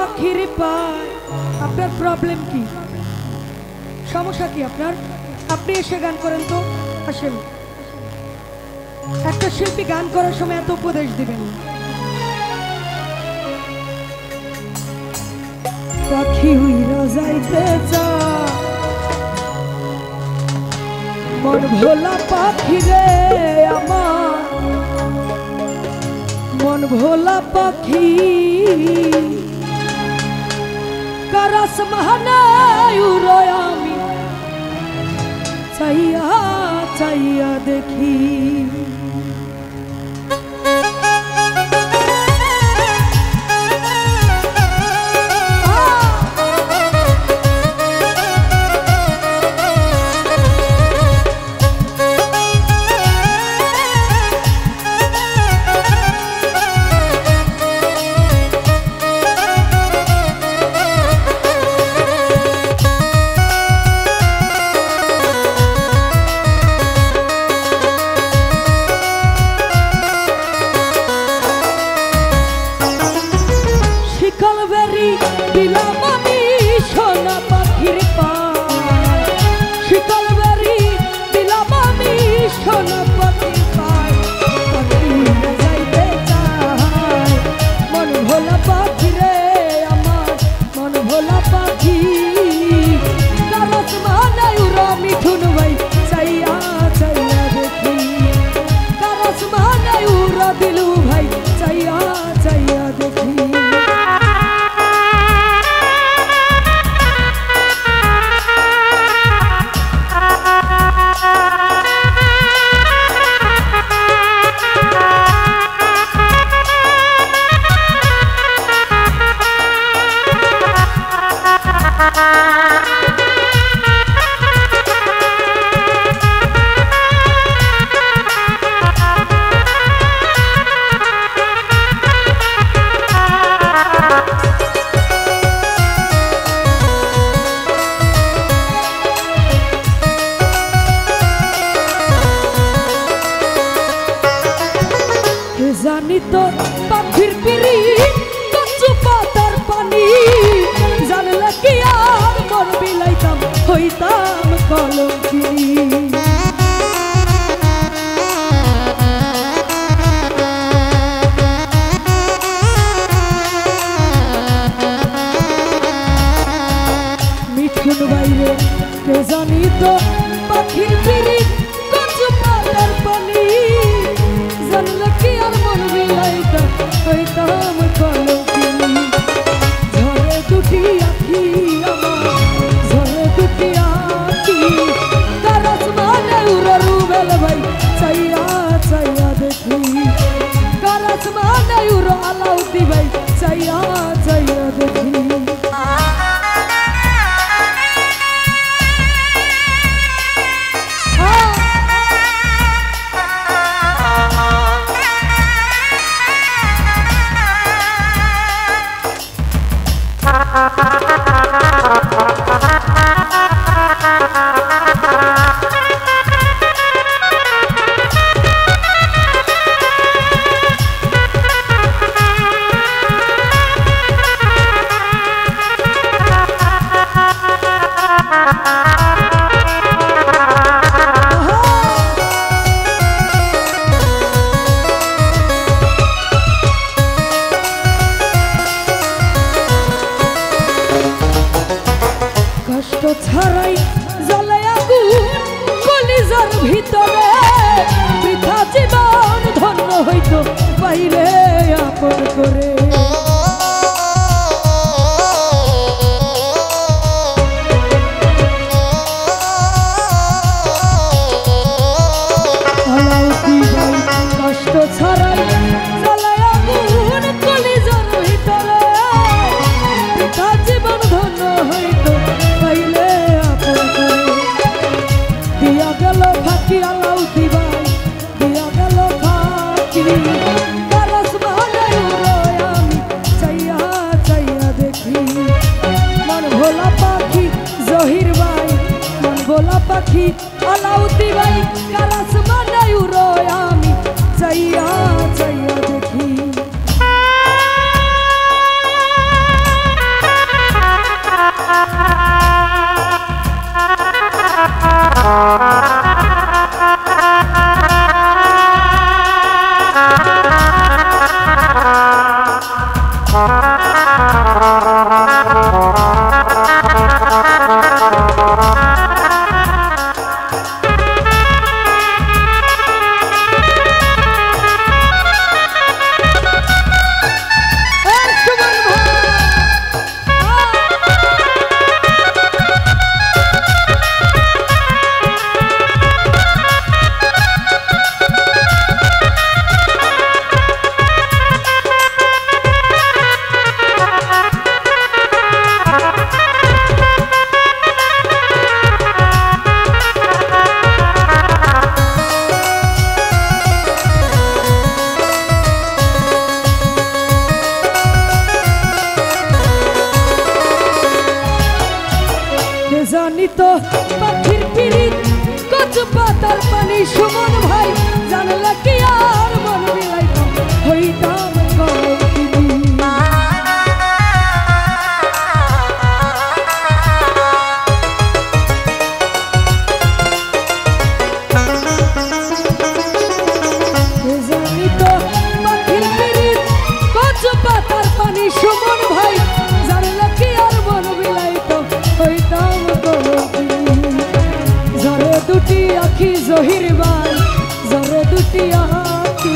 পাখির পায়। আপনার প্রবলেম কি, সমস্যা কি আপনার? আপনি এসে গান করেন তো, আসেন। একটা শিল্পী গান করার সময় এত উপদেশ দিবেন। পাখি উইরা যাইতে চায় মন ভোলা পাখি রে আমার, মন ভোলা পাখি কারাস মহানায় উড়ায় আমি চাইয়া চাইয়া দেখি। জানি তো পাখির পিড়ি কচু পাতার পানি, জানলে কি আর মন বিলাইতাম হইতাম কলঙ্কিনী। মিঠুন বাইরে কে জানি তো পাখির পিড়ি কচু পাতার পানি, জানলে কি আর মন বিলাইতাম হইতাম কলঙ্কিনী। ঝরে দুটি আখি আমার, ঝরে দুটি আখি কারাস মানে উড়ো রুবেল ভাই চাইয়া চাইয়া দেখি, কারাস মানে উড়ো আলাউদ্দি ভাই চাইয়া চাইয়া দেখি। ছাড়াই জ্বলে আগুন কলিজার ভিতরে, বৃথা জীবন ধন্য হইতো বাইরে আপন করে। কষ্ট ছাড়াই জ্বলে আগুন কলিজার ভিতরে, বৃথা জীবন ধন্য হইতো বাইরে আপন করে। দিয়া গেল ফাঁকি আলাউদ্দি ভাই, দিয়া গেল ফাঁকি কারাস মানে উড়ায় আমি চাইয়া চাইয়া দেখি। মন ভোলা পাখি জহির ভাই, মন ভোলা পাখি আলাউদ্দি ভাই কারাস মানে উড়ায় আমি চাইয়া চাইয়া দেখি। জানি তো পাখির পিরিত কচু পাতার পানি সুমন ভাই জানলা কি আর মন মিলাইতো হইতাম জানি তো পাখির পিরিত কচু পাতার পানি সুমন ভাই জানলা কি আর মন মিলাইতো হইতাম দুটি আখি জহির ভাই জরে দুটি আখি